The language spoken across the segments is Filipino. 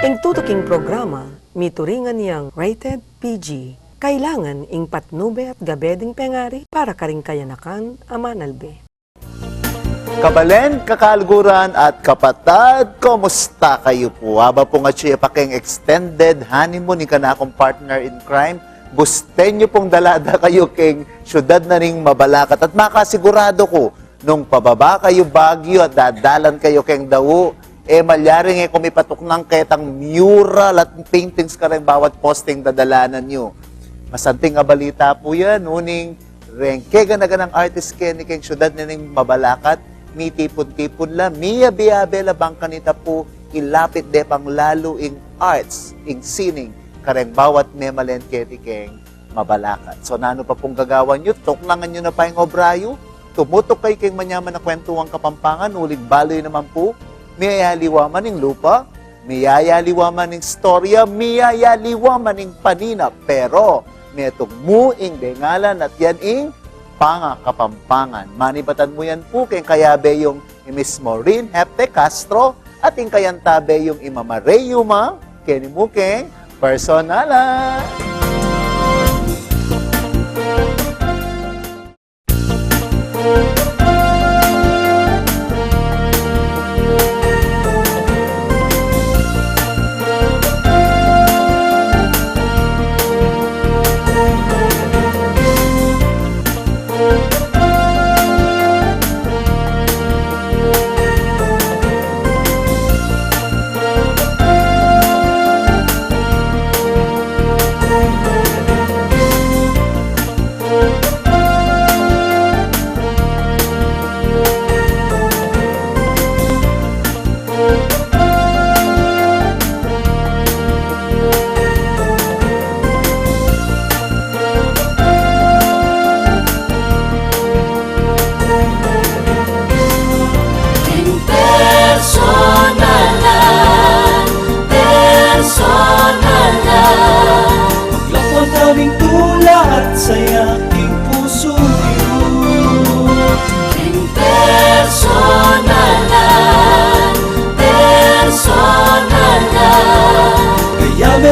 Ing tutuking programa, mituringan niyang rated PG. Kailangan ing patnube at gabeding pengari para karing kayanakan amanalbe. Kabalen, kakalguran at kapatad, kumusta kayo po? Haba po nga siya paking extended honeymoon ni kanakong partner in crime. Busten nyo pong dalada kayo king syudad na ring Mabalacat at makasigurado ko nung pababa kayo Baguio at dadalan kayo king Dawo, malyaring kumipatok ng ketang mural at paintings ka rin bawat posting dadalanan nyo. Masanting nga balita po yan, uning rengke ganagan ng artist ni king syudad na ring Mabalacat, mi tipon-tipon la, miya biyabela bang kanita po ilapit de pang lalo ing arts, ing sining, kareng bawat memalen keti king Mabalacat. So nano pa pong gagawan nyo, tuklangan nyo na pa yung obrayo, tumutok kay king manyaman na kwentuang Kapampangan, ulig baloy naman po, miyayaliwaman ng lupa, miyayaliwaman ng storya, miyayaliwaman ng panina, pero may itong muing bengalan at yan ing Kapampangan. Manibatan mo yan po kay kayabe yung Miss Maureen Hepte Castro at yung kayantabe yung Mama Reyuma, keni mo keng personala.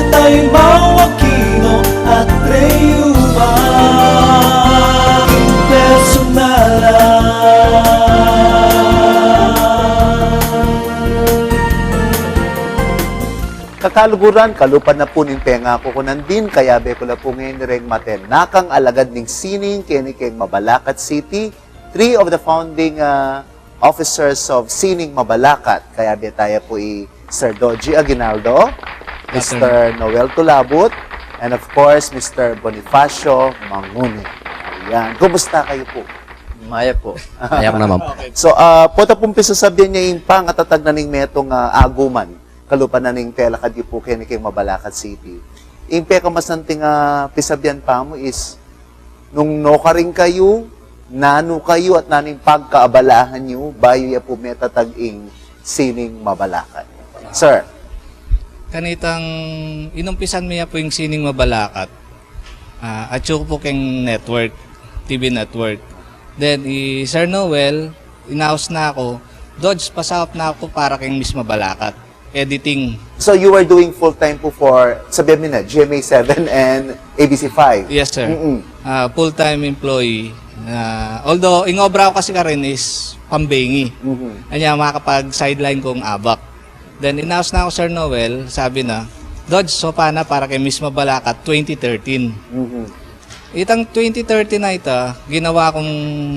Tayo'y mawakino at reyuma Kakaluguran, kalupan na po ning penga ko kunan din, kaya be ko na po ngayon rin maten. Nakang alagad ning sining, kini king Mabalacat City, 3 of the founding officers of Sining Mabalacat. Kaya be tayo po Sir Doji Aguinaldo, Mr. Noel Tulabut, and of course, Mr. Bonifacio Mangune. Ayan. Kumusta kayo po? Maya po. Maya naman po. So, pota pong pisasabihan niya yung pangatatag na ning metong aguman, kalupan na ning tela kadi po kini kay Mabalacat City. Yung pekamasanting pisabihan pa mo is, nung no ka rin kayo, nano kayo at naning pagkaabalahan nyo, bayo ya po metatag ing Sining Mabalacat. Sir? Kanitang inumpisan mo po yung Sining Mabalacat. At yung po keng network, TV network. Then, Sir Noel, in-house na ako, Dodge, pasahap na ako para keng Miss Mabalacat. Editing. So, you were doing full-time po for, sabihin mo na, GMA7 and ABC5? Yes, sir. Full-time employee. Although, ingobra ko kasi ka rin is pambengi. Kanya makakapag-sideline kong abak. Then, in-house na ako, Sir Noel, sabi na, Dodge, so pana para kay Miss Mabalacat 2013. Itang 2013 na ito, ginawa kong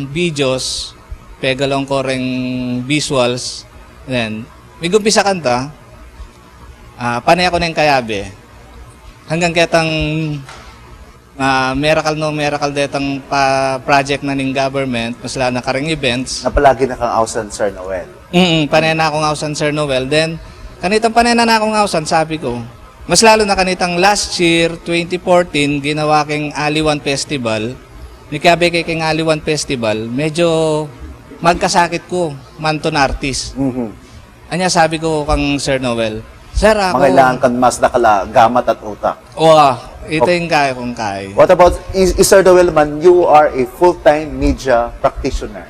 videos, pegalong ko ring visuals. Then, may gumpisa kanta, panay ako ng kayabe. Hanggang ketang miracle detang project na ning government, masala na karing events. Na palagi na kang ausan, Sir Noel. Panay na akong ausan, Sir Noel. Then, kanitang panay na akong ausan, sabi ko, mas lalo na kanitang last year, 2014, ginawa king Aliwan Festival. Nikabe kay king Aliwan Festival, medyo magkasakit ko, manton artist. Anya sabi ko kang Sir Noel, Sir, ako... Mangailangan kan mas nakala gamat at utak. Ito yung kaya kong kaya. What about, Sir Noel man, you are a full-time media practitioner.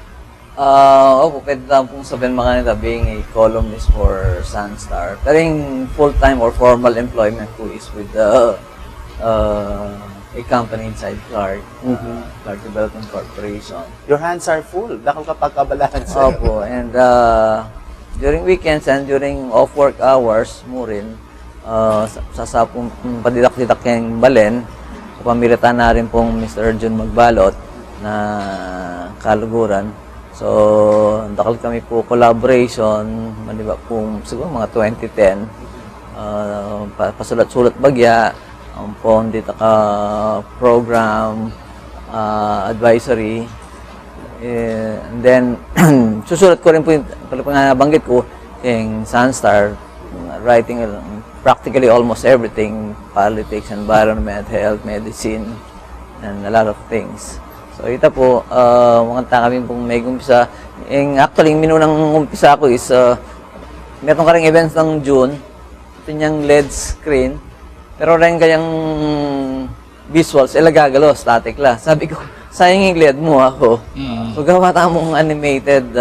Opo, pwede lang pong sabihin mga nila being a columnist for Sunstar. Pero yung full-time or formal employment po is with a company inside Clark, Clark Development Corporation. Your hands are full. Dahil kapag abalahan sir. Opo, and during weekends and during off-work hours mo rin, sa pong padidak-didak yung balen, sa pamilitan na rin pong Mr. Jun Magbalot na kaluguran. So, dakal kami po collaboration, maliba po siguro mga 2010, pasulat-sulat bagya, ang pondit program, advisory, and then susulat ko rin po yung nabanggit ko yung Sunstar, writing practically almost everything, politics, environment, health, medicine, and a lot of things. So ito po, mga kami pong may umpisa. Actually, yung minunang umpisa ko is, meron ka rin events ng June, ito niyang LED screen, pero rin kayang visuals, gagalo, static lang. Sabi ko, sayang yung LED mo ako. So gawa mong animated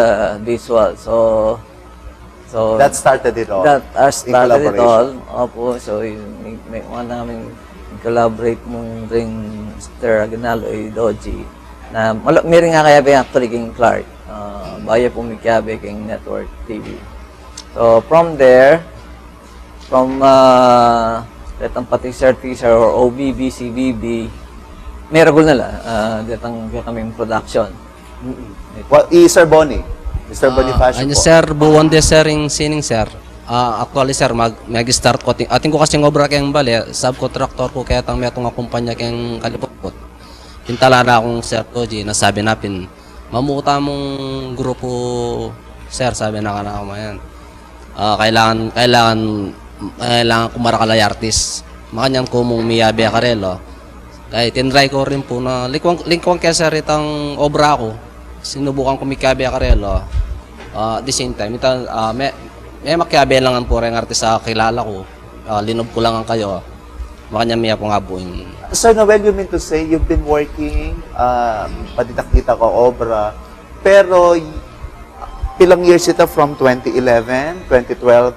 visual. So That started it all. That in started it all. collaboration. Opo, so may mga namin collaborate mong ring Mr. Aguinaldo Doji na may rin nga kaya ba actually king Clark. Baya po may kaya king Network TV. So from there, from datang pati teaser or OBB, CBB, may ragul nila. Datang kaming production. Well, Sir Bonnie. Mr. Bonifacio Ano po. sir, buwan de sir yung sining sir. Actually sir, mag-start ko. Ating ko kasi ngobra kayong bali, subcontractor ko kaya tang may itong kumpanya kayong kalipot. Pintala na akong sir Toji, nasabi napin, mamuta mong grupo sir, sabi na ka na ako mayan. Kailangan kumarakalay artist. Makanyang kumong miyabi akarelo. Kaya tinry ko rin po na lingkwang kaya sir itang obra ko. Sinubukan ko miyabi akarelo. At the same time, may makiabi lang po rin artist sa kilala ko. Linob ko lang ang kayo. Makanya miya po nga buhin. Sir Noel, you mean to say you've been working, paditak-ditak o obra, pero ilang years ito from 2011, 2012,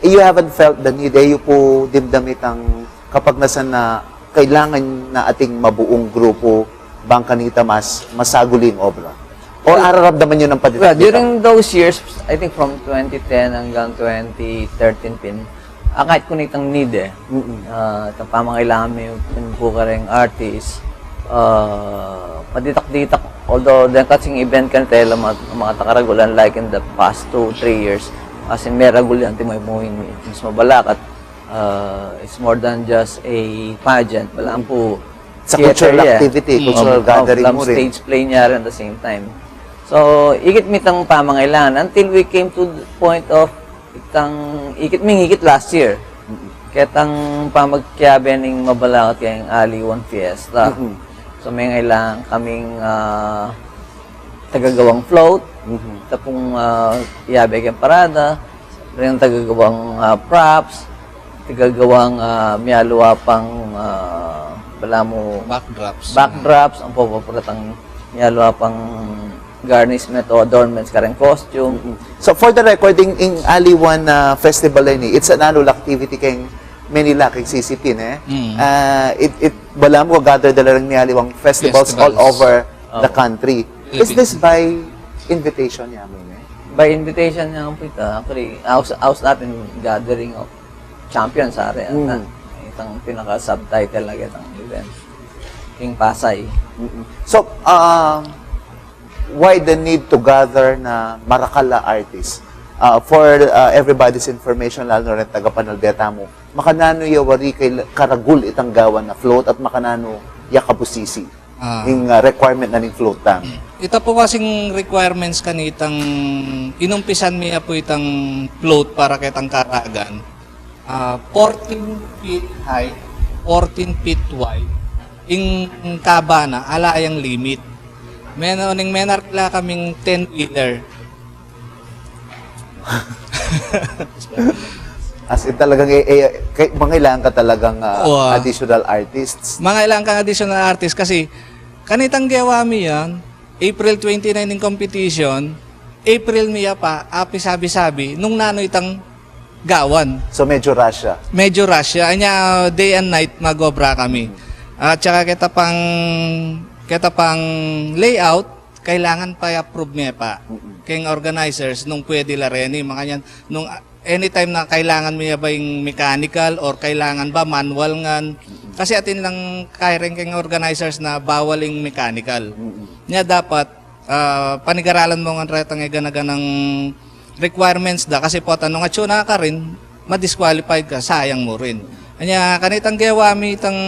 you haven't felt the need, you po dimdamit ang kapag nasa na kailangan na ating mabuong grupo, bangkanita mas masaguling obra? O araramdaman nyo ng Well, paditak-ditak? during those years, I think from 2010 hanggang 2013 kahit kunitang need itong pamangailangan may po ka rin artist, paditak-ditak, although the catching event kan tayo mga takaragulan like in the past 2-3 years, kasi may ragulan tayo may muhin mas mabalakat, it's more than just a pageant, balaan po Sa cultural activity, cultural gathering mo rin. Stage play niya rin at the same time. So, ikit mitang pamangailangan until we came to the point of ikit last year. Ketang pamagkyabe ning mabalakat kayong Ali One Fiesta. So, may ngailangan kaming tagagawang float, tapong iyabe kayong parada, rin tagagawang props, tagagawang miyaluwa pang bala mo backdrops, ang papaparatang miyaluwa pang garnishment o adornments karang costume. So for the recording, in Aliwan Festival ini, it's an annual activity kay Manila, kay CCP, eh? Wala mo gather dala lang ni Aliwang festivals all over the country. Is this by invitation niya mo, eh? By invitation niya po ito, actually, house natin gathering of champions sa area. Itang pinaka-subtitle lang itang event. King Pasay. So, why the need to gather na Marakala artists? For everybody's information, lalo na rin taga-panalbeta mo, makanano yawari kay karagul itang gawan na float at makanano yakabusisi yung requirement na ning float tank. Ito po kasing requirements kanitang inumpisan miya po itang float para kitang karagan. 14 feet high, 14 feet wide. Ing kabana, ala ayang limit. Ning menarkla kaming 10-wheeler. As in talagang, mangailangan ka talagang additional artists. Mga ilang kang additional artist kasi kanitang gewami yan, April 29 in competition, April miya pa, api sabi-sabi, nung nanoy tang gawan. So medyo rush siya. Medyo rush siya. Anya, day and night magobra kami. At saka kita pang layout, kailangan pa i-approve niya pa. Kaya organizers, nung pwede la rin, mga yan, nung anytime na kailangan niya ba yung mechanical or kailangan ba manual ngan. Kasi atin lang kaya rin kayong organizers na bawal yung mechanical. Niya dapat, panigaralan mo nga retang ganaganang requirements da kasi po tanong at na ka rin, madisqualified ka, sayang mo rin. Kanya kanitang gewami itang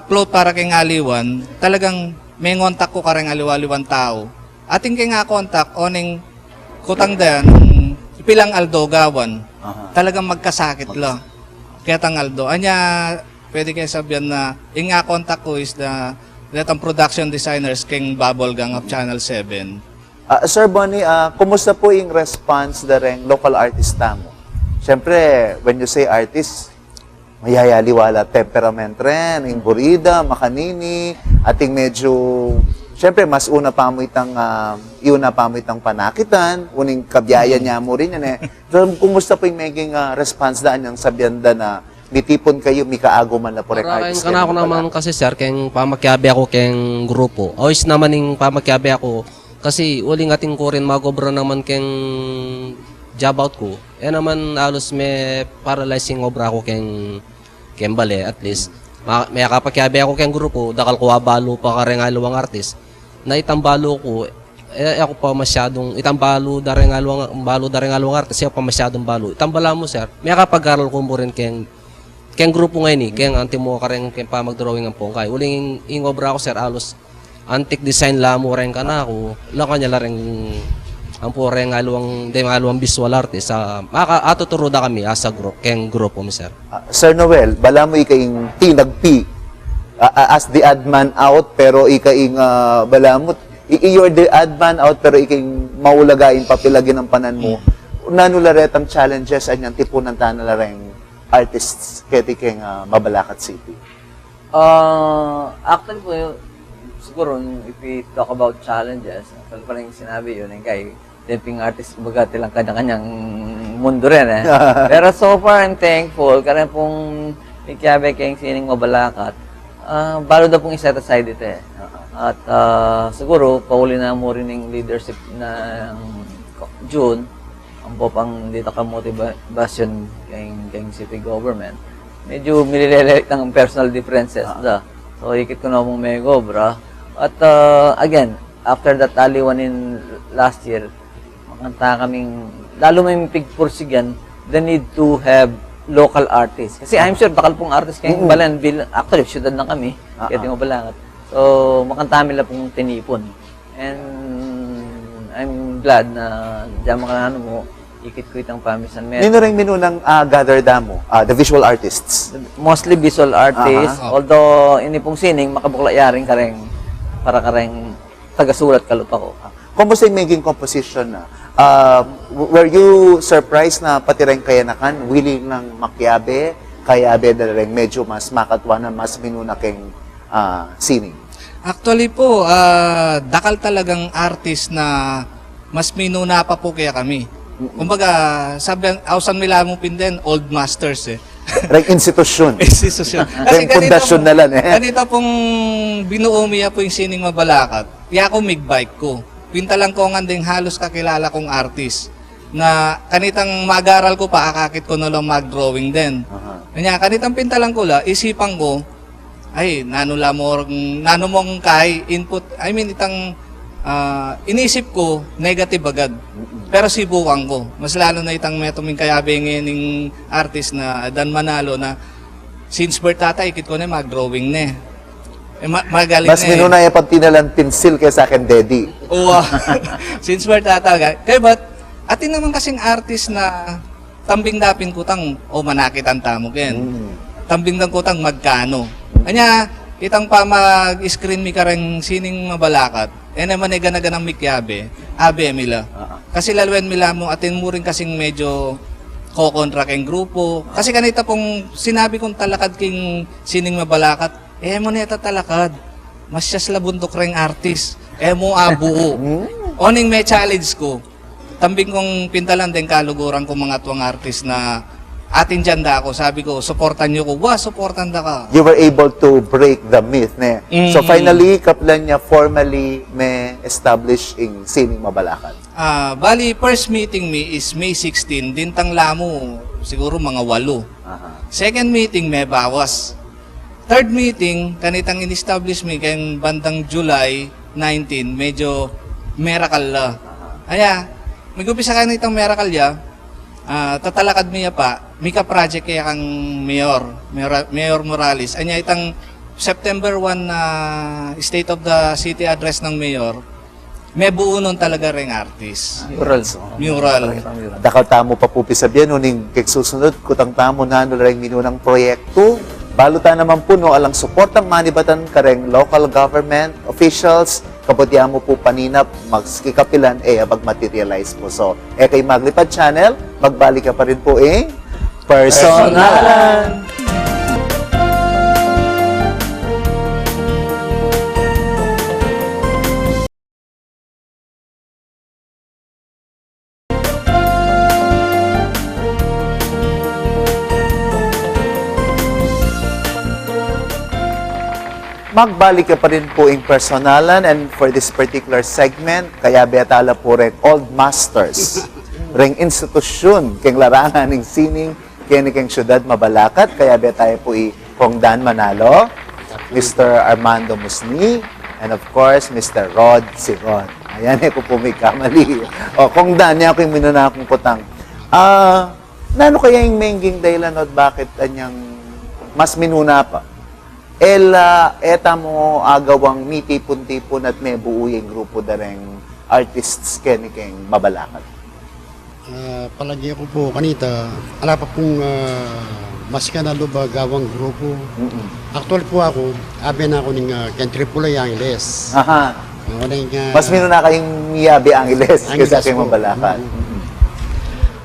float para kay aliwan, talagang may ngontak ko kareng aliwaliwan tao. Ating kay nga kontak, oning kutang dayan, pilang Aldo gawan, talagang magkasakit la. Kaya tang Aldo. Anya, pwede kayo sabihan na, yung nga kontak ko is the datang production designers king Bubble Gang of Channel 7. Sir Bonnie, kumusta po yung response dareng local artista mo? Siyempre, when you say artist, mayayaliwala temperament rin, yung burida, makanini, ating medyo, siyempre, mas una pa mo itang panakitan, uning kabiyaya niya mo rin yan eh. So, kumusta po yung maging response daan yung sabihan da na mitipon kayo, may kaago man na po rin Para artist. kayo ako naman kasi sir, keng pamakyabe ako keng grupo. Always naman yung pamakyabe ako kasi uling ating ko rin magobra naman keng job out ko. Eh naman alos may paralyzing obra ako keng bale at least. May kapakyabe ako keng grupo, dakal ko abalo pa ka rin alawang artist. Na itambalo ko, ako pa masyadong itambalo daring alawang artist, ako pa masyadong balo. Itambala mo sir, may kapag-aral ko mo rin keng grupo ngayon keng anti mo ka rin keng pa mag-drawing ang pongkay. Uling yung obra ko sir, alos antique design la mo rin ka na ako. Lang kanya la rin ang po rin alawang visual artist. Atuturo da kami as a group, keng grupo mo sir. Sir Noel, bala mo ikaing tinagpi as the ad man out, pero ikaing bala mo, you're the ad man out, pero ikaing maulagain papilagin ang panan mo. Nanularetang challenges anyang tipunan tanalareng artists kaya keng Mabalacat City. Actually po, siguro, if we talk about challenges, actually parang sinabi yun, kay taping artist, kumbaga, tilang kanya-kanyang mundo rin eh. Pero so far, I'm thankful, kasi pong ikiyabe kayong sining Mabalacat, balo daw pong iset aside ito eh. At siguro, pauli na mo rin yung leadership ng June, ang po pang dito ka motivation kayong city government. Medyo mililelect ang personal differences da. So, ikit ko na mong may gobra. At again, after that aliwan in last year, makanta kaming, lalo may pigpursigan, the need to have local artists. Kasi I'm sure, bakal pong artist kayong Balan, actually, syudad na kami, kaya di Mabalangat. So, makanta nila pong tinipon. And I'm glad na diyan mga mo, ikit ko itang pamisan. Nino rin minunang gather damo, the visual artists. Mostly visual artists, although ini pong sining, makabukla-yaring ka rin, para ka rin tagasulat kalupa ko. Kumusta yung maging composition na? Were you surprised na pati rin kayanakan, willing ng makyabe, kayabe na rin medyo mas makatwa na mas minuna keng sining? Actually po, dakal talagang artist na mas minuna pa po kaya kami. Kumbaga, sabi, ausan nila mo pinden, old masters eh. Like institusyon. Institusyon. Like pundasyon na lang eh. Ganito pong binuo miya po yung sining Mabalacat. Kaya ako bike ko. Pinta lang ko nga ding halos kakilala kong artist. Na kanitang mag-aral ko pa, akakit ko na lang mag-drawing din. Kanya kanitang pinta lang ko la, isipan ko, ay, nano mong kay input, I mean, itang inisip ko, negative agad. Pero sibukan ko. Mas lalo na itang metoming kayabing ng artist na Dan Manalo na since birth tata, ikit ko na mag-drawing na magaling Mas na minuna yung pag tinalang pencil kaysa akin, Daddy. Oo. Since birth tata. Kaya ba't, atin naman kasing artist na tambing dapin kutang, manakitan tamo ken. Tambing dang kutang magkano. Kanya, itang pa mag-screen mi karang sining Mabalacat, naman ay ganaganang mikyabe, abe mila. Kasi lalwen mila mo, atin mo rin kasing medyo kokontra keng grupo. Kasi kanita pong sinabi kong talakad king sining Mabalacat, mo neta talakad. Masyas labuntok ring artist. Emo abuo. Oning may challenge ko. Tambing kong pintalan din kaluguran ko mga tuwang artist na atin dyan da ako. Sabi ko, supportan nyo ko. Wah, supportan da ka. You were able to break the myth, ne? So finally, kaplan niya formally may establish in Sining Mabalacat. Bali, first meeting me is May 16. Dintang lamo, siguro mga 8. Second meeting, may bawas. Third meeting, kanitang in-establish me kayong bandang July 19, medyo miracle la. Kaya, may gupisa kanitang miracle ya, tatalakad miya pa, mika project kaya kang Mayor Morales. Anya itang September 1 na State of the City address ng Mayor, may buo nun talaga ring artist. Mural. Dakaw tamo pa po pisabihan, nuning kiksusunod, kutang tamo na ring minunang proyekto. Balutan naman po no, alang suportang manibatan kareng local government officials, kaputya mo po paninap, magkikapilan, abag materialize po. So, kay Maglipad Channel, magbalik ka pa rin po Personalan! Magbalik ka pa rin po Personalan, and for this particular segment, kaya betala po rin Old Masters. Ring institusyon, keng larangan ng sining, keng syudad Mabalacat, kaya betaya po Kong Dan Manalo, Mr. Armando Musni, and of course, Mr. Rod Siron. Ayan, ko po may kamali. Kong Dan, niya ako yung minuna akong kutang. Nano kaya yung mainging dahilan at bakit anyang mas minuna pa? Eta mo agawang mitipon-tipon at may buuyeng grupo dareng artists keng Mabalacat. Palagi ako po kanita, ala pa pong mas kanalo ba gawang grupo. Actual po ako, abe na ako ng Triple A Angeles. Aha. Mas minuna kayong Miyabi Angeles kaysa kay Mabalacat.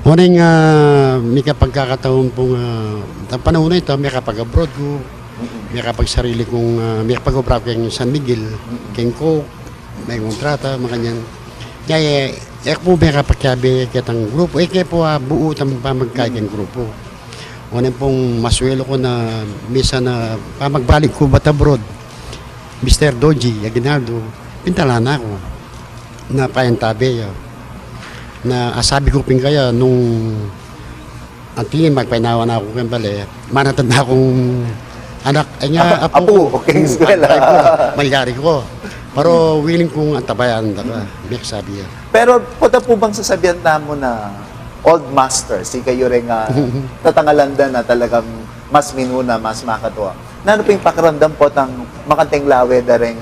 Unang may kapagkakataon pong panahon na ito, may kapag-abroad ko, may kapag-sarili kong, may kapag-abroad kayong San Miguel, kayong Coke, may kontrata, mga kanyan. Kaya, po may kapagkabi kitang grupo, kaya po buo tamang pamagkayang grupo. Unang pong maswelo ko na misa na pamagbalik ko ba't abroad, Mr. Doji Aguinaldo, pintala na ako, na payantabi, na asabi ko ping kaya nung ang tingin magpainawa na ako kang bali, manatanda akong anak, niya, apo, okay, eskwela. Malyari ko. Pero willing kong antabayan ka, may kasabi yan. Pero puta po bang sasabihan tamo na old master, si kayo rin tatangalanda na talagang mas minuna, mas makatuwa. Nano po yung pakiramdam po tang makanteng lawe da rin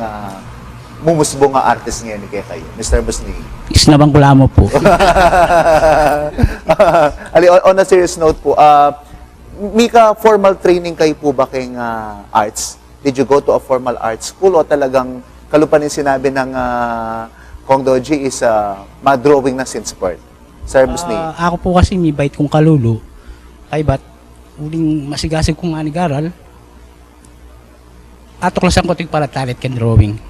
mumusbo nga artist ngayon ni kayo, Mr. Busni? Isnabang ko lamo po. Ali, on a serious note po, Mika, formal training kayo po ba kayong arts? Did you go to a formal art school o talagang kalupanin sinabi ng Kong Doji is ma-drawing na since birth? Sir Busni? Ako po kasi may bait kong kalulo. Kay ba't uling masigasig kong anigaral. Atuklasan ko ito para talent can drawing.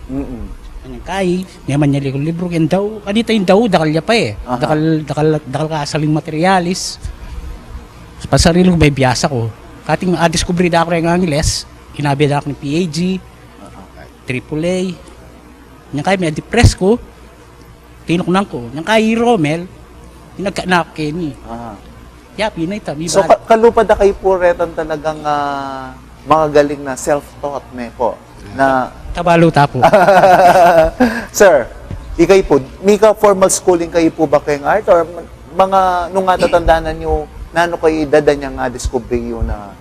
Kanyang kay, naman niya likong libro yan daw. Kanita yung daw, dakal niya pa eh. Dakal kasaling materialis. Sa pasarili ko may biyasa ko. Kating discovery na ako ng Angeles, inabi na ako ng PAG, AAA. Kanyang kay, may depress ko. Tinuknan ko. Kanyang kay, Romel, pinagkaanak Kenny. Yeah, pinay ta. So, kalupad na kayo po retan talagang mga galing na self-taught me po. Na Tabaluta po. Sir, ikay po, Mika, formal schooling kayo po ba kayong art? Or mga, nung nga tatandaan nyo, nano kayo dada niya nga discovery yun na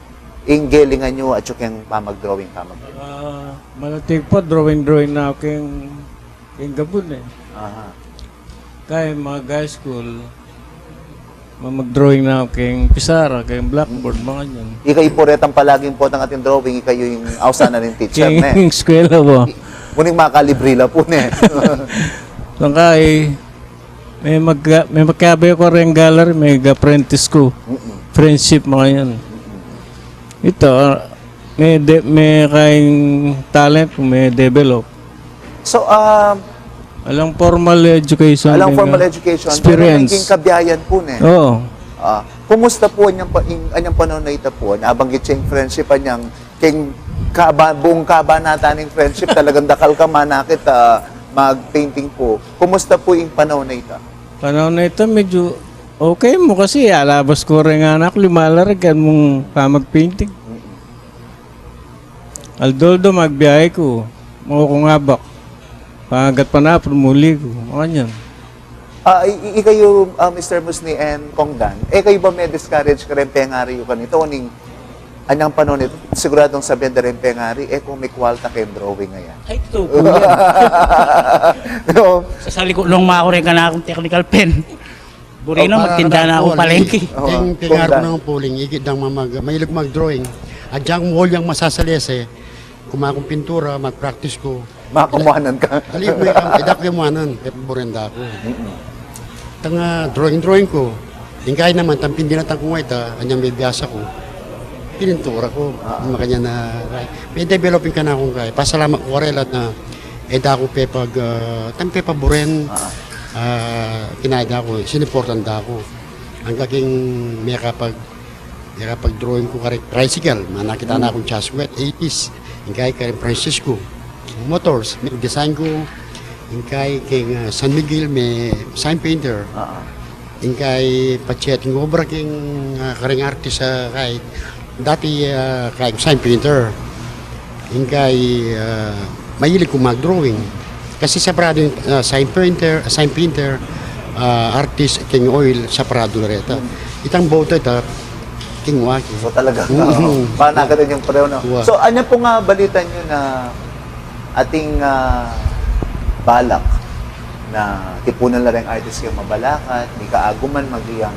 inggelingan nyo at yung pamag-drawing? Malating po, drawing na ako kayong gabon eh. Kaya mga high school, mag-drawing na ako kayong pisara, kayong blackboard, mga yan. Ikay po retang palaging po ng ating drawing, ikayo yung ausanan ng teacher ne. Kayong eskwela po. Muning makalibrila po ne. So kaya, may magkabay ko rin gallery, may apprentice ko. Friendship, mga yan. Ito, may kaing talent, may develop. So, Alang formal education. alang may formal nga education, Experience. naging kabiyayan po ne. Oo. Kumusta po anyang panahon na ito po? Nabanggit siya yung friendship anyang buong kabanata ng friendship talagang dakal ka manakit mag-painting po. Kumusta po yung panahon na ito? Panahon na ito medyo okay mo kasi alabas ko rin anak, lumalarigan mong pamag-painting. Aldoldo magbiyahe ko. Makukungabak. Pangagat pa na, muli ko. Ganyan. Ikayo, Mr. Musni and Kong Dan, kayo ba may discourage ka rin pengari yung kanito? Anyang panahon nito, siguradong sabihin na rin pengari, kung may kwalta kayong drawing ngayon. Ay, ito po yan. No? Sa salikod lang makakure ka na akong technical pen. Burino, magtinda na ako palengke. Yung pingar ko ng puling, ikit ng mahilig mag-drawing. At diyang wall yung masasalese, kumakong pintura, mag-practice ko. Makakumuhanan ka. Alim mo yung idak yung manan, burenda ako. Tanga drawing ko. Yung kaya naman, tampin dinatang ko ngayon, anyang bibiyasa ko. Pinintura ko, makanya na, may developing ka na akong kaya. Pasalamat ko rin at na, eda ko pepag, tampe pa buren, kinada ko, siniportan da ako. Ang kaking may kapag drawing ko karik tricycle, nakita na akong chaswet, 80s, yung kaya karing Francisco. Motors, may design ko, yung kay San Miguel, may sign painter. Yung kay Pacheting Obra, king karing artist kay dati kay sign painter. Yung kay mahilig ko mag-drawing. Kasi sa Prado yung sign painter, artist, king oil, sa Prado na reta. Itang boto ito, king waki. So talaga, paano ka din yung pareho na. So ano po nga balita nyo na ating balak na tipunan na rin artist yung mabalakat, may kaaguman magiyang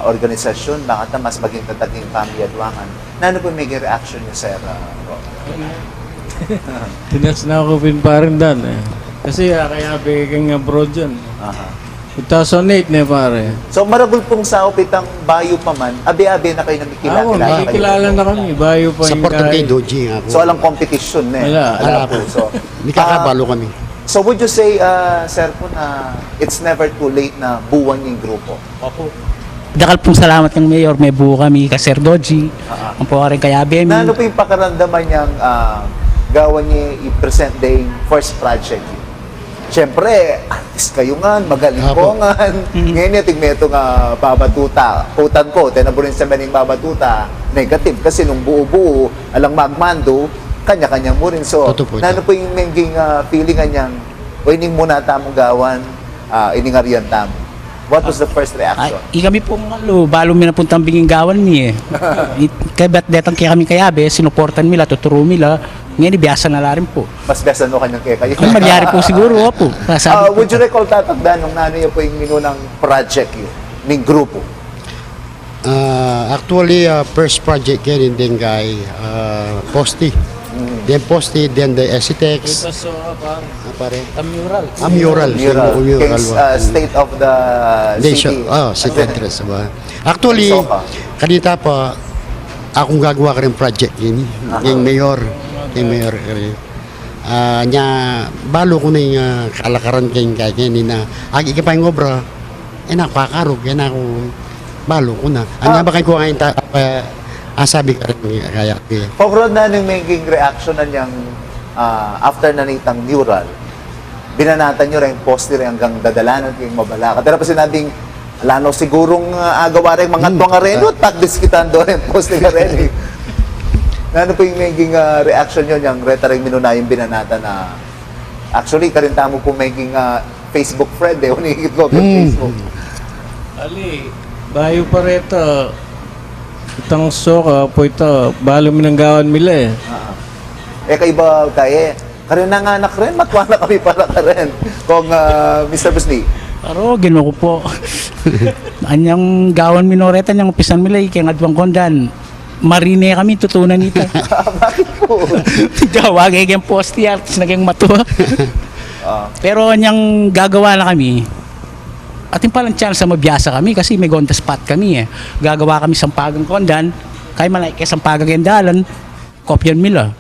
organisasyon, baka mas maging tataging pamiyadwangan. Na ano po may reaction niyo, Sir? Tinas na ako pinparin dan eh. Kasi kaya bigyan nga abroad dyan. 2008 na pare. So maragul pong sa upitang bayo pa man, abi-abi na kayo nakikilala. Ako, nakikilala na kami. Bayo pa Sa yung Porto kay kahit. Doji ako. So alang competition na Wala. po. So, May kakabalo kami. so would you say, Sir po, na it's never too late na buwan yung grupo? Dakal pong salamat ng Mayor, may buo kami, ka Sir Doji, ang po ka rin kay Abemi. Na ano po yung pakaramdaman niyang gawan niya i-present day first project? Siyempre, artist kayo nga, magaling ko nga. Ngayon yung tigmeto nga babatuta. Putan ko, tinaburin sa maning babatuta, negative. Kasi nung buo-buo, alang magmando, kanya-kanya mo rin. So, na ano po yung menging feeling niyang, o ining muna tamong gawan, ining ariyan tamo. What was the first reaction? Ay, kami po balo mi na puntang binging gawan mi eh. Kaya ba't detang kaya kami kayabe, sinuportan mila, tuturo mila, ngayon ibiyasa na rin po. Mas besan mo kanyang kaya kayo. Ang magyari po siguro, opo. Would you recall tatagdan nung nanay po yung minunang project yun, ng grupo? Actually, first project yan, din kay Posti. Then Posti, then the Esitex. So, Pare. Mural. Mural. Mural. State of the city. City address ba? Actually, kanita pa, akong gagawa ka rin project yun. Yung mayor. Yung mayor ka rin. Nya, balo ko na yung kalakaran kayong kaya na agi ka pa yung obra, nakakarog, ako, balo ko na. Anya ba kayo ko ngayon sabi ka rin kaya. Pogrod na nung maging reaction na niyang after na nitang mural, binanatan nyo rin poster hanggang dadalanan kayong mabalaka. Pero pa sinabing, lano sigurong agawa rin mga tuwang areno, takdis kita doon rin poster ka rin. Ano po yung maging reaction nyo niyang reta rin minuna yung binanata na actually, karinta mo po maging Facebook friend unikikit ko sa Facebook. Ali, bayo pa rito. Itang soka po ito, balo minanggawan mila eh. Kayo ba kaya? Karin na nga anak rin, matwa na kami para ka rin. Kung Mr. Busli. Pero gino ko po. Anyang gawan minoreta niyang upisan mila, kaya ngadwang kondan. Marine kami, tutunan nito. Bakit po? Gawa kayang posti artist naging matuwa. Pero anyang gagawa na kami, ating palang chance na mabiyasa kami kasi may gonda spot kami eh. Gagawa kami sampagang kondan, kaya malay kaya sampagang yendalan, Copian Mila.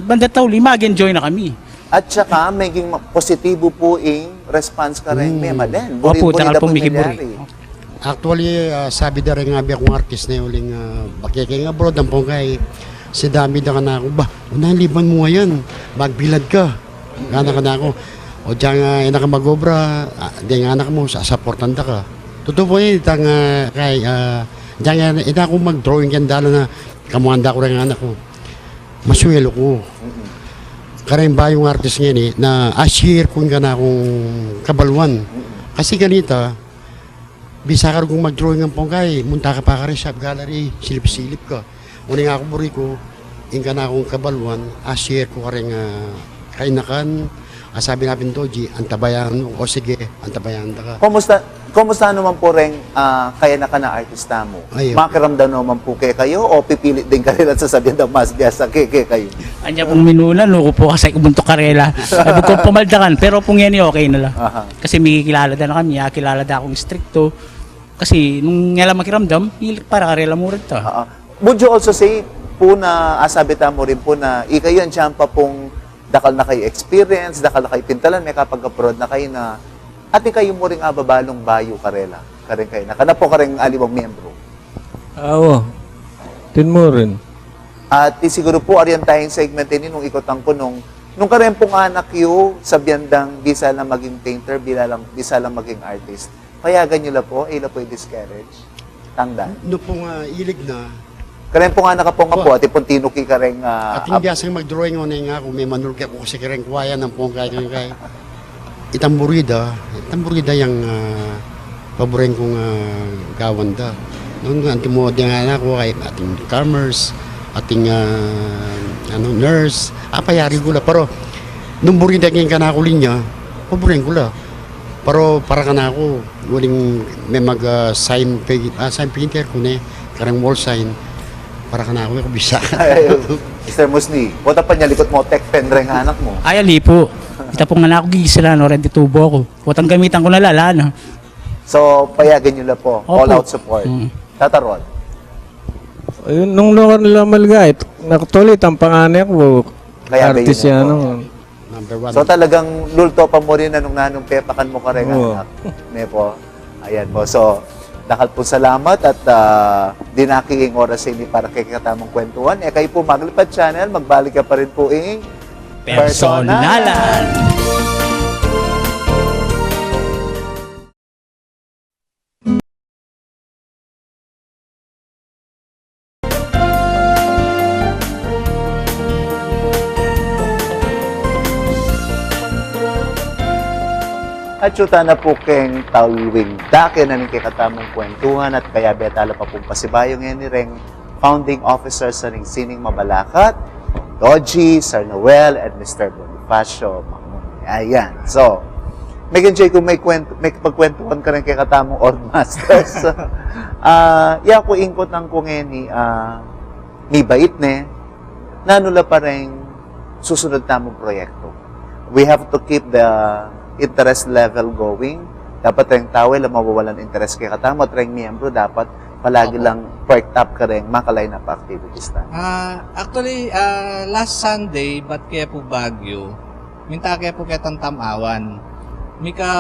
Banda tao, mag-enjoy na kami. At saka, maging positibo po yung response ka rin, mema din. Opo, Buri-buri takal na po po mikiburi. Actually, sabi na rin nga akong artist na uling bakikay nga abroad ang pongkay. Si dami na ka na ako, unaliban mo ngayon, magbilad ka. Gana ka na ako. O diyan nga, ina ka mag-obra, di nga anak mo, sasaportan ka. Totoo po yun, diyan nga, ina ako mag-drawing yan dala na kamuhanda ko rin ang anak ko. Maswelo ko. Karang ba yung artist ngayon na ashir kung ka na akong kabalwan. Kasi ganito, bisa ka kung mag-drawing ang pongkay, munta ka pa ka rin sa gallery, silip-silip ka. Uning ako buri ko, ka na akong kabalwan, ashir ko ka rin kainakan, sabi natin Doji, antabayan o sige, antabayan ka. Kumusta naman po rin kaya na ka na artista mo? Ayun. Makiramdam naman po kayo o pipilit din ka rin at sasabihin na mas biasa kayo? Anya pong minulan, nuko po kasi ubunto karela. Sabi ko pumaldakan, pero pong yan okay na lang. Kasi may kilala na kami, kilala na akong stricto. Kasi nung nga lang makiramdam, para karela mo rin to. Would you also say po na, asabita mo rin po na ikayo yan dyan pa pong dakal na kayo experience, dakal na kayo pintalan, may kapag-abroad na kayo na ati kayo mo rin ababalong bayo karela. Karing kayo. Nakana po karing alibang miyembro. Oo. Tin mo rin. At siguro po ariyan tayong segment din nung ikotang ko nung karen pong anak yo sa biyandang bisa lang maging painter, bisa lang maging artist. Kaya ganyo la po, ila po i-discourage. Tangdan. No pong ilig na, Karen pong anak ka po nga po, ati pong tinuki ka rin ating biyasang mag-drawing o nga kung may manulki ako kasi kareng kwaya ng pongkay kay Itamburida yung paborin kong gawanda. Noon nga, antimo di nga anak ko kay ating commerce, ating nurse, payari ko la. Pero, nung burida ngayon ka na ako linya, paborin ko la. Pero para ka na ako, waling may sign painter ko na, karang wall sign, para ka na ako bisa. Mr. Musni, wata pa niya likot mo, tech pen rin ang anak mo. Ay, ali po. Kita po nga na ako gigisila, no, ready tubo ako. Watang gamitan ko na lala, no. So, payagan nyo lang po. Opo. All out support. Tatarod. Ayun, nung lugar nila malgait, nakatulit ang panganay ko. Kaya ba Artist yun yan, po? no? Number one. So, talagang lulto pa mo rin na nung nanong pepakan mo ka rin Oo. anak. Ne po. Ayan po. So, dakal po salamat at dinaking oras sa inyo para kay katamang kwentuhan. Kayo po Maglipad Channel, magbalik ka pa rin po Personalan. At syuta na po keng tawing dake na ning katamang kwentuhan at kaya betala pa pong pasibayong yan ni Reng founding officer sa ning Sining Mabalacat, Doji, Sir Noel, and Mr. Bonifacio Mamuni. Ayan. So, may enjoy kung may pagkwentuhan ka rin kay katamong Old Masters. Ya ko ingkot ng kung ni bait ne, nanula pa rin susunod tamong proyekto. We have to keep the interest level going. Dapat rin tao lang mawawalan interest kay katamo at rin miyembro dapat palagi lang perked up ka rin maka-line up activities na. Actually, last Sunday, ba't kaya po Baguio? Minta kaya po kitang tamawan. Mika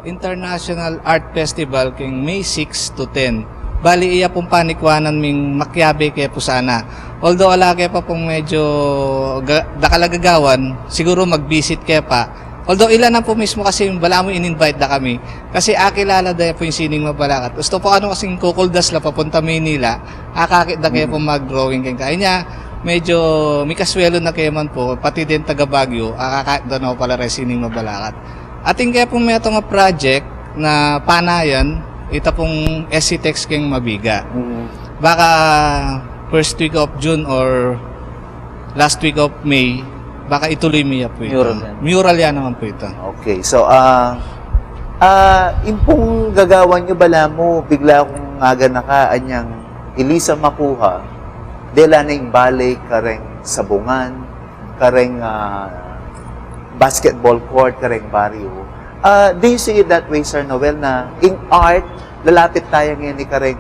International Art Festival king May 6 to 10. Bali iya pong panikwanan ming makyabe kaya po sana. Although ala kaya pa pong medyo dakalagagawan, siguro mag-visit kaya pa. Although ilan na po mismo kasi wala mo in-invite na kami. Kasi akilala dahil po yung Sining Mabalacat. Gusto po ano kasing kukuldas la papunta Maynila, akakit na kayo po mag-drawing kayo. Kaya niya, medyo may kaswelo na kayo man po, pati din taga Baguio, akakit na ako pala rin Sining Mabalacat. Ating kaya pong may itong project na panayan, ito pong SC-Tex keng mabiga. Baka first week of June or last week of May, baka ituloy mo po ito. Mural yan naman po ito. Okay. So, impong gagawan nyo bala mo, bigla akong nga na ka, anyang ilisa makuha, dela na yung balay, kareng sabungan, kareng basketball court, kareng barrio. Do you see it that way, Sir Noel, na in art, lalapit tayo ngayon ni kareng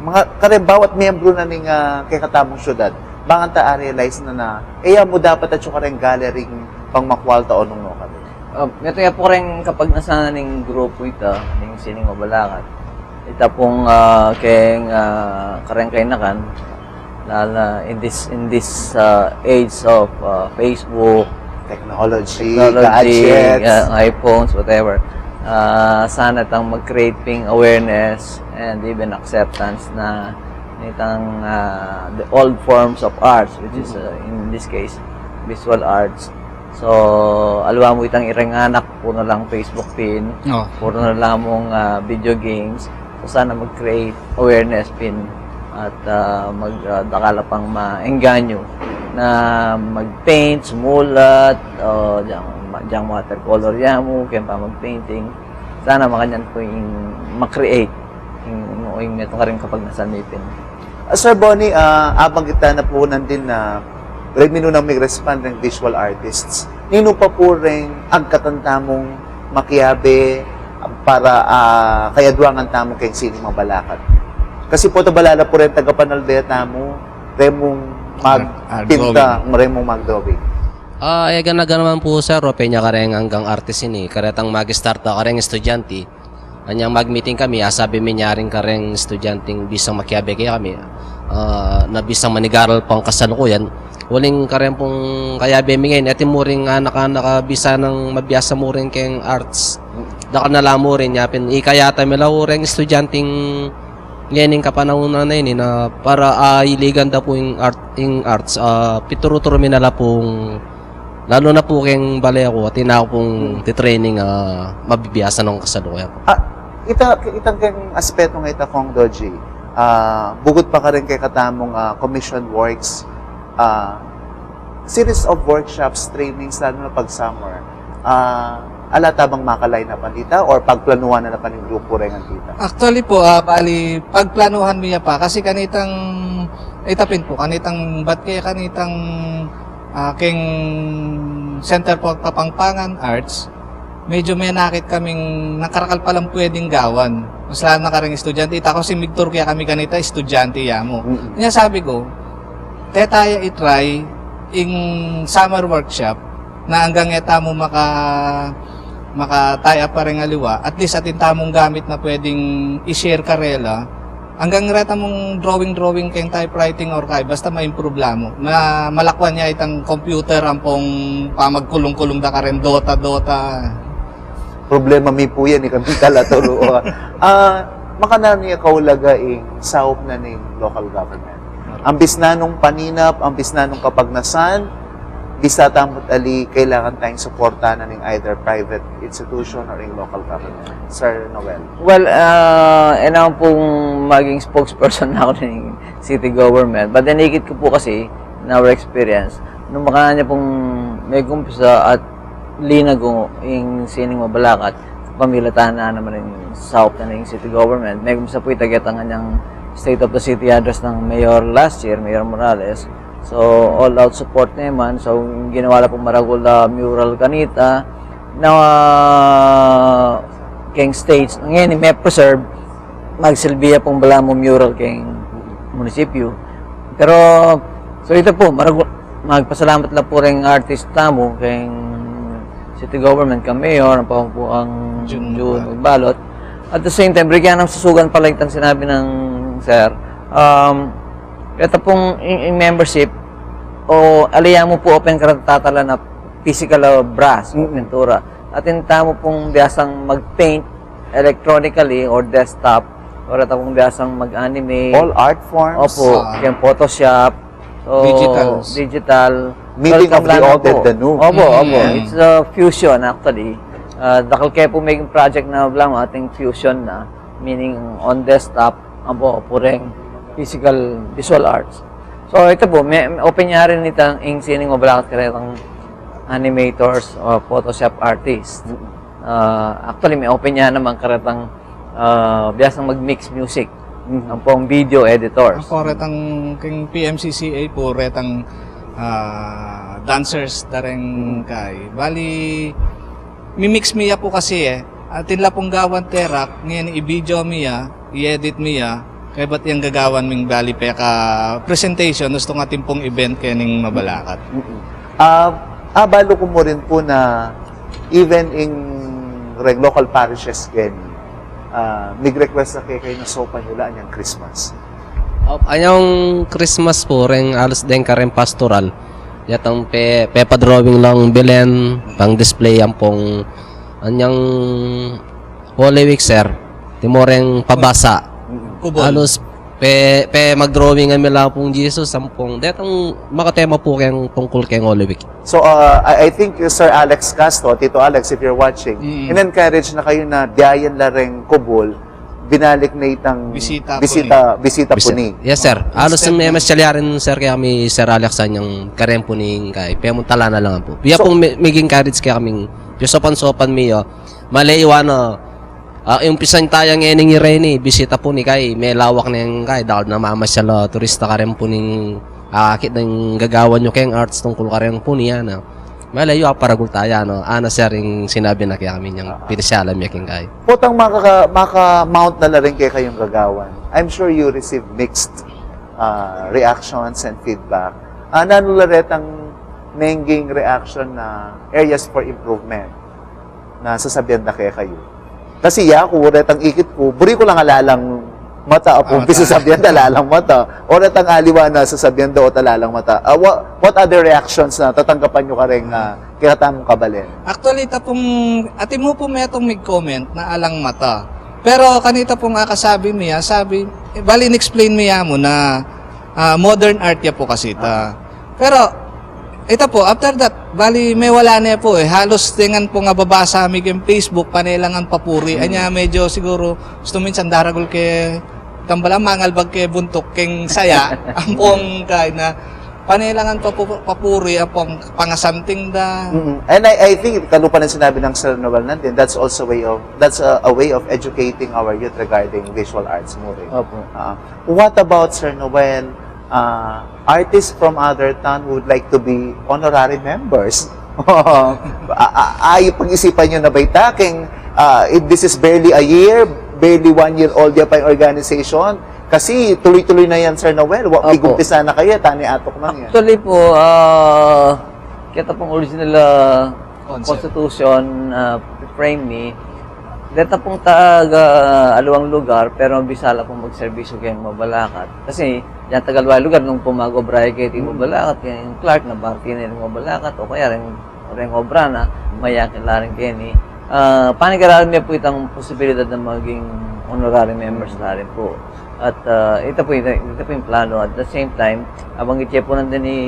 mga kare bawat miyembro na ning kay katamong syudad, bangan ta realize na mo dapat at yung kareng gallery pang makwalta o nung no kami. Ito ya po rin kapag nasa ning grupo ito, ning sining mabalakat, ito pong kayong kareng kainakan, lala in this age of Facebook, Technology, technology, gadgets. iPhones, whatever. Sana tang mag-creating awareness and even acceptance na nitang the old forms of arts, which is in this case visual arts. So alwa mo itang irenganak puro na lang Facebook pin, puro na lang mong video games. So sana mag-create awareness pin at magdakala pang maengganyo na mag-paint, sumulat, o diyang watercolor mo, kaya pa mag-painting. Sana makanyan po yung mag-create yung ito ka rin kapag nasa nipin. Sir Bonnie, abang kita na po nandin na regmino nang may respond ng visual artists. Nino pa po rin ang katantamong makiyabe para kaya duwangan tamo kay sining mabalakat. Kasi po ito balala po rin tagapanalbeta mo, remong magpinta, remong mag-drawing. Ganaga naman po sir, penya kareng hanggang artist ini, karetang mag-start na kareng estudyante. Anyang mag-meeting kami, sabi mi nyaring kareng estudyanteng bisang makiabe kaya kami, na bisang manigaral pang kasalukuyan. Waling kareng pong kayabe mi ngayon, atin mo rin anak-anak bisa ng mabiyasa mo rin kayong arts. Daka na lang mo rin, yapin, ikayata mi lang rin estudyanteng ngayon kapanahonan na yun na para iligan daw po yung arts, pituro-turo mi nala pong lalo na po kayong balay ako, tinako pong titraining mabibiyasa ng kasalukuyan. Itang kayong aspeto nga ita kong Doji, bugod pa ka rin kay katamong commission works, series of workshops, trainings, lalo na pag summer, alata bang makalay na pandita or pagplanuhan na pa ng grupo rin ang tita? Actually po, bali, pagplanuhan niya pa, kasi kanitang, itapin po, kanitang, ba't kaya kanitang aking Center for Kapangpangan Arts, medyo may nakit kaming nakarakal palang pwedeng gawan. Mas lalo na karing estudyante. Ita ko si Victor kaya kami kanita, estudyante mo. Kanya sabi ko, tayo itry in summer workshop na hanggang eta mo maka-tie up pa rin aliwa. At least atin tamong gamit na pwedeng i-share karela. Hanggang reta mong drawing kayong typewriting or kay basta ma-improve mo. Na malakwan niya itang computer ang pong pamagkulong-kulong da ka rin, Dota. Problema mi po yan, kami kalaturo. Makanan niya kaulaga saop na ng local government. Ang bisnanong paninap, ang bisnanong kapagnasan, bisa tamot ali, kailangan tayong suporta na ng either private institution or in local government. Sir Noel. Well, ako pong maging spokesperson na ako ng city government. But nanikit ko po kasi, in our experience, nung makanya pong may gumpisa at linago yung sining mabalakat, pamilatahan na naman yung south na yung city government. May gumpisa po itaget ang kanyang State of the City address ng Mayor last year, Mayor Morales. So, all-out support naman. So, ginawa na pong Maragula mural kanita na keng stage. Ngayon, may preserve, magsilbiya pong bala mo mural keng munisipyo. Pero, so ito po, magpasalamat lang po rin artist mo keng city government, kang mayor, ang June Magbalot. At the same time, bigyan ng susugan pala itang sinabi ng sir. Ito pong membership o alaya mo po open karatatala na physical brass o pintura. At inta mo pong biasang mag-paint electronically or desktop or ito pong biasang mag-animate. All art forms. Opo, yung Photoshop. So, digital. Meeting of the old and the new. Opo. It's a fusion actually. Dakal kaya po may project na lang ating fusion na, meaning on desktop, po ring physical visual arts. So ito po, may open niya rin itang sining mabalakat karetang animators or Photoshop artists. Actually, may open niya naman karetang biyasang mag-mix music. Ang pong video editors. Ako retang king PMCCA po retang dancers dareng kay. Bali, mimix miya po kasi atin la pong gawan terak, ngayon i-video miya, i-edit miya, Kaya ba't yung gagawan ming bali peka presentation, gusto nga timpong event kaning Mabalakat. Balo ko mo rin po na even in local parishes ken nag-request na kayo na sopa nila anyang Christmas. Anyang Christmas po, rin alas din ka rin pastoral. Yatang pepa drawing lang Belen, pang display ang pong anyang Holy Week, sir. Timoreng pabasa. Kubol. Halos mag-drawing kami lang pong Jesus, ang pong, detang makatema po kayong tungkol kayong Holy Week. So, I think Sir Alex Castro, Tito Alex, if you're watching, in-encourage na kayo na diayan la rin kubol, binalik na itang bisita puni. Yes, sir. Halos may masyalyarin, sir, kaya kami, Sir Alex, yung karen puning kay Pemuntala na lang po. Biya pong maging encourage kaya kaming, yung sopan-sopan miyo, malaywa na, yung pisan tayang ening ireni, bisita po ni kay, may lawak na yung kay, dahil namamasyal turista ka rin po ning akit ng gagawan nyo kayong arts tungkol ka rin po niya na malayo paragul tayo, no? Ana sir yung sinabi na kaya kami yung pinasyalam yaking kay. Potang maka-mount na rin kayo kayong gagawan. I'm sure you receive mixed reactions and feedback. Nanularet ang nenging reaction na areas for improvement na sasabihan na kayo. Kasi ako, ulit ang ikit ko, buri ko lang alalang mata po, sasabihan talalang mata. Ulit ang aliwa na sasabihan daw talalang mata. What other reactions na tatanggapan nyo ka rin kaya tamong kabalen? Actually, atin mo po may itong mag-comment na alang mata. Pero kanita pong akasabi niya, bali in-explain niya mo na modern art ya po kasi ita. Pero, ito po, after that, bali may wala na po halos tingan po nga babasa mi yung Facebook, panelangan papuri. Anya medyo siguro, gusto minsan daragol ke tambala mangalbag ke buntok keng saya. Ang pong kay na panelangan papuri, ang pong pangasamting da. And I think, kalupa na sinabi ng Sir Noel natin, that's also a way of educating our youth regarding visual arts mo rin. Opo. What about Sir Noel? Artists from other town who would like to be honorary members. Ay, pag-isipan nyo na ba itaking, this is barely a year, barely 1 year old ya pa yung organization. Kasi tuloy-tuloy na yan, Sir Noel. Igumpisa na kayo, tani atok man yan. Actually po, kita pong original constitution frame ni, dito pong aluang lugar, pero bisala pong magserbisyo kayong Mabalakat. Kasi, yan tagalwa lugar, nung pumag-obray kayo yung Mabalakat, kaya yung Clark na bakti na yung Mabalakat, o kaya rin obra na mayakin la rin kayo ni. Panigaralan niya po itang posibilidad na maging honorary members na rin po. At ito po yung plano. At the same time, abanggit niya po nandun ni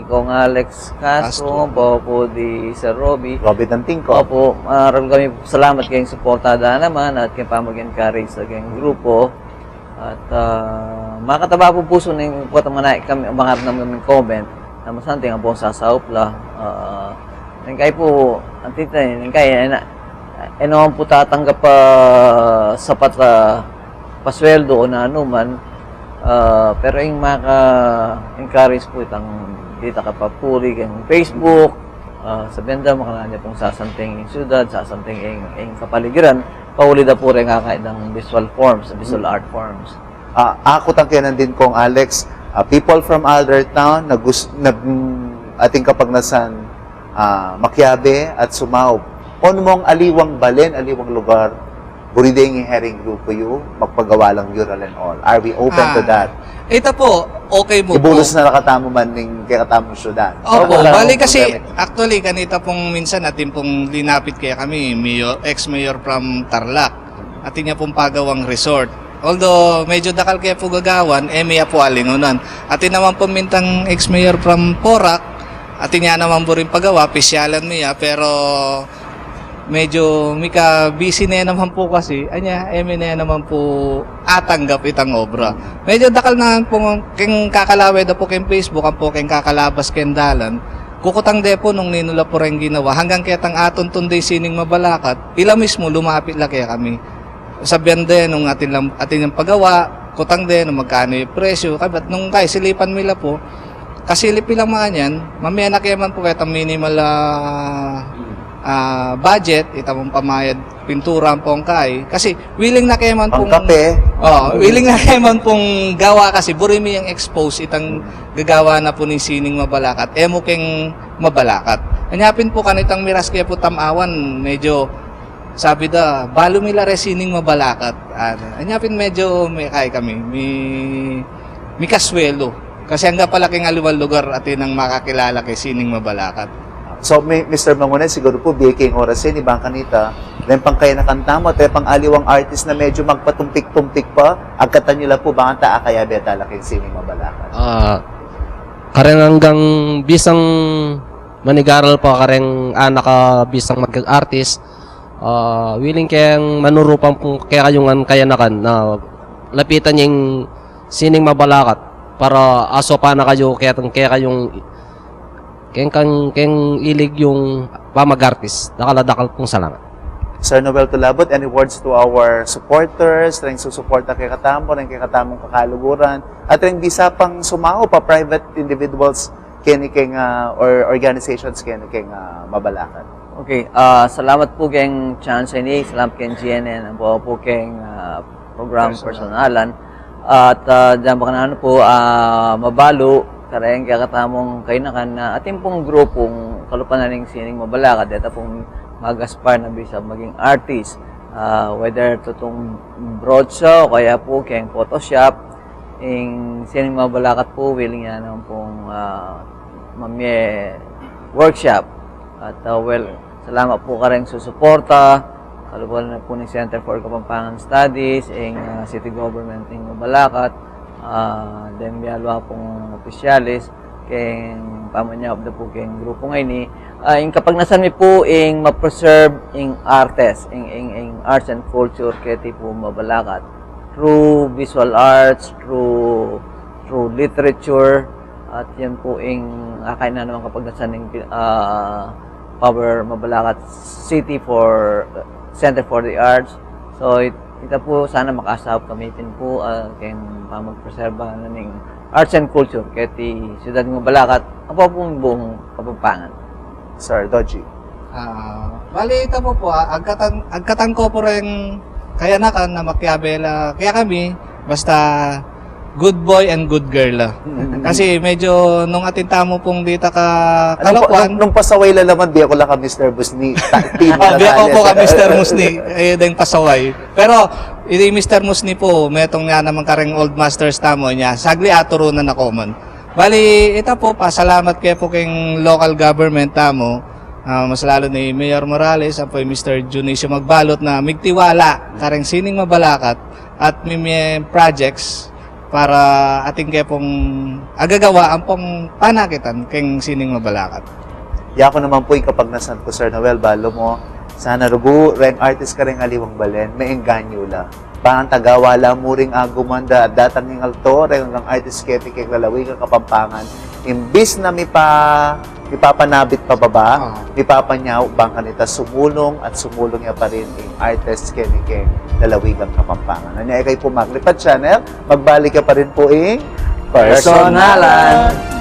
Kong Alex Castro, po di Sir Robby Dantingco. Opo, maraming kami salamat kayong suportada naman at kayo pa mag-encourage sa kayong grupo. At makataba po puso ng po kami umangarap namin comment na masanting ang buong sasaupla. Nangkay po, antita nangkay, naman po tatanggap pa sapat pasweldo o na anuman, pero yung maka-encourage po itang dita kapapuri kayong Facebook, sa benda makananya pong sasanting siyudad, sasanting yung kapaligiran, pauli na po rin kakaidang visual forms, visual art forms. Ako tangkinan din kong Alex, people from other town na ating kapag nasan Makyabe at Sumao. On mong aliwang balen, aliwang lugar, burideng herring grupo yu, magpagawa lang mural and all. Are we open to that? Ito po, okay mo Ibulos po. na nakatamo man ng katamong syudad. Opo, Wala bali akong kasi, problema. actually, kanita pong minsan natin pong linapit kaya kami, ex-mayor from Tarlac, at niya pong pagawang resort. Although, medyo dakal kaya po gagawan, miya po alingunan. Atin naman po mintang ex-mayor from Porac, atin niya naman po rin pagawa, pisyalan niya, pero medyo busy na naman po kasi, na naman po atanggap itang obra. Medyo dakal na po keng kakalaway da po keng Facebook, ang po keng kakalabas keng dalan, kukutang depo nung ninula po rin ginawa, hanggang kaya tang aton tunday sining Mabalakat, ila mismo lumapit la kaya kami. Sabihan din nung atin yung pagawa, kutang din nung magkano yung presyo, kabat nung silipan mila po, kasilip lang mga yan, mamaya na kaya man po kaya minimal budget, itamong pamayad pintura ang pongkay. Kasi willing na kayo man pong... Pangkape. Willing na kayo man pong gawa kasi burimi yung expose itang gagawa na po ni sining mabalakat. Emo keng mabalakat. Anyapin po kanitang miras kaya po tamawan, medyo sabi da, balo mila sining mabalakat. Anyapin medyo may kaya kami, may kaswelo. Kasi hanggang palaking aliwal lugar atin ang makakilala kay sining mabalakat. So, Mr. Mangunay, siguro po, BK oras ni Bang Kanita, dahil pang kaya nakanta mo, tayo pang aliwang artist na medyo magpatumpik-tumpik pa, agkatan nila po ba ang taa kaya beta laking sining mabalakat? Kareng hanggang bisang manigaral pa, kareng anak ka bisang mag-artist, willing kayang manurupang kaya kayong kayanakan na lapitan yung sining mabalakat para aso pa na kayo kaya kayong keng ilig yung pamag-artist. Dakal pong salamat. Sir Noel Tulabot, any words to our supporters, rin susuporta kay Katamo, rin kay Katamong kakaluguran, at rin bisa pang sumao pa private individuals keng or organizations keng mabalakan. Okay, salamat po keng chance ni, salamat keng GNN, po keng program personalan. At dyan ba ka po, mabalo, karayang kakatamong kainakan na ating pong grupong kalupanan ng sining mabalakat, dito pong mag-aspire na bisa maging artist, whether tutong broadshow, kaya po keng Photoshop, yung sining mabalakat po, willing yan ang pong mamye workshop. At salamat po karayang susuporta, kalupanan na po ng Center for Kapampangan Studies, yung City Government ng Mabalakat, then biyalwa pong opisyalis keng pamanya of the po keng grupo ngayon yung kapag nasan mi po ing ma-preserve ing artes ing arts and culture kaya po mabalakat through visual arts, through literature, at yan po ing akay na naman kapag nasan ing Power Mabalakat City for Center for the Arts. So ita po sana makasahap kami din po kaya pamagpreserba na ng arts and culture kaya ti siyudad ng Mabalakat ang pong buong Kapampangan. Sir Doji. Bali ito po agkatan ko po rin kaya nakan na makiabela kaya kami basta good boy and good girl. Kasi medyo nung atinta mo pong dita ka kalokwan. Nung pasaway lalaman, di ako lang ka Mr. Busni. Di ako po ka Mr. Musni. Ayun din pasaway. Pero, iti Mr. Musni po, metong nga naman kareng old masters tamo niya. Sagli aturunan na common. Bali, ito po, pasalamat kayo po keng local government tamo. Mas lalo ni Mayor Morales, ang po Mr. Junicio Magbalot na migtiwala kareng sining mabalakat at may projects para ating kaya pong agagawa ang pong panakitan keng sining mabalakat. Yako naman po yung kapag nasan ko, Sir Noel, balo mo, sana rugo, ren artist ka rin aliwang balen, may engganyo la. Parang tagawala mo ring agumanda at datang ng alto, ren ng artist keti kay lalawig ang Kapampangan. Imbis na ipapanabit pababa, ipapanyaw bang kanita sumulong at sumulong niya pa rin yung artist kay lalawig ang Kapampangan. Ano kay po Maglipat Channel, magbalik ka pa rin po Personalan.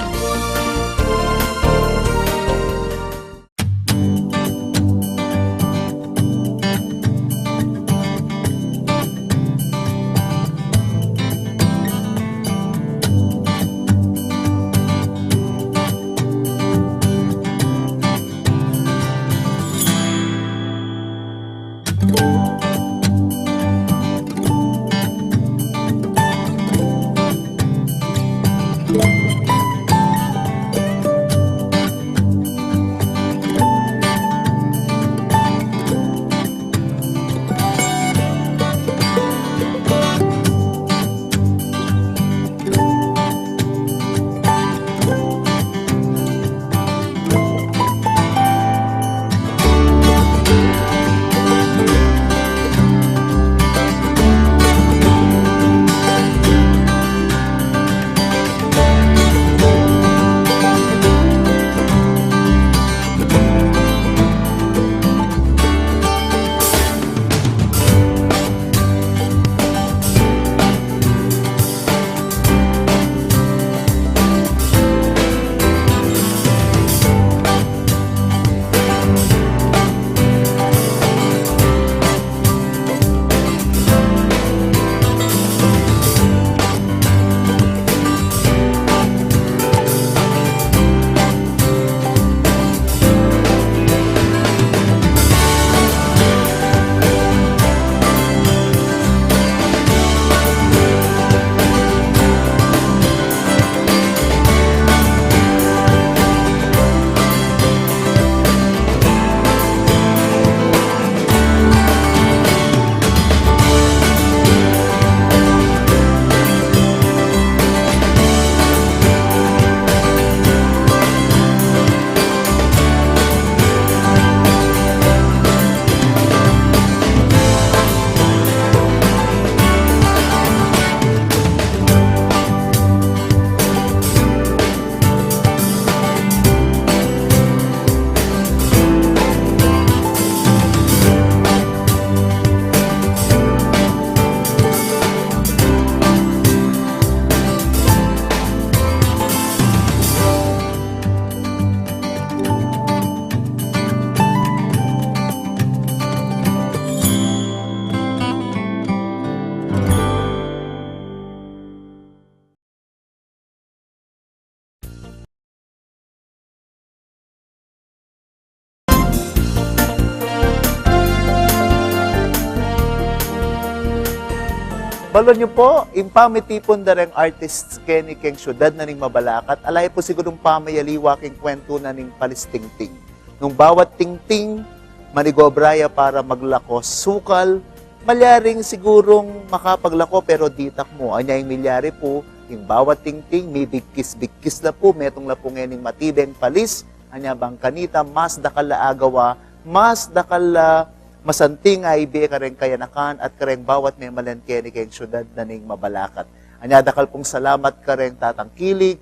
Balon niyo po, impamitipon da rin artists keni keng syudad na ning Mabalacat, alay po sigurong pamayaliwa keng kwento na ning palistingting. Nung bawat tingting, manigobraya para maglako sukal, malyaring sigurong makapaglako pero ditak mo. Anya yung milyari po, yung bawat tingting, may bigkis-bigkis na po, metong lapungening matibeng palis, anya bang kanita, mas dakal la agawa, mas dakal la masanting ay ibe kareng kayanakan at kareng bawat may malengke ni kayong syudad na ning Mabalacat. Anya dakal pong salamat kareng tatangkilig,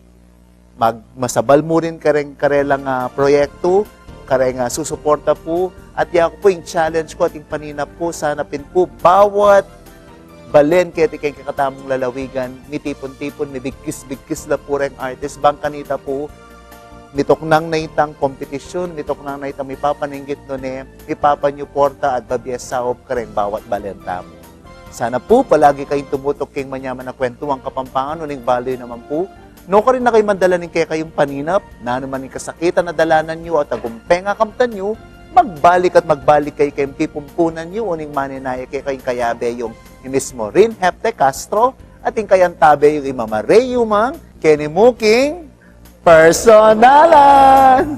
masabal mo rin kareng karelang proyekto, kareng susuporta po, at yan po yung challenge ko at yung paninap po, sanapin po bawat balen kaya kayong kakatamong lalawigan, mitipon-tipon, may bigkis-bigkis la po rin artist, bang kanita po, mitok nang naitang kompetisyon, mitok nang naitang mipapaninggit no ne, mipapanyo porta at babiyasaop ka rin bawat balenta mo. Sana po palagi kayong tumutok kayong manyaman na kwento ang Kapampangan, uning baloy naman po. No ka rin na kayo mandalanin kaya kayong paninap, na naman yung kasakitan na dalanan nyo at agumpenga kamtan nyo, magbalik kayo kayong pipumpunan nyo, uning maninaya kaya kayong kayabe yung mismo Rin Hepte Castro, at yung kayang tabe yung Imama Rey Umang, Kenny Muking, Personalan!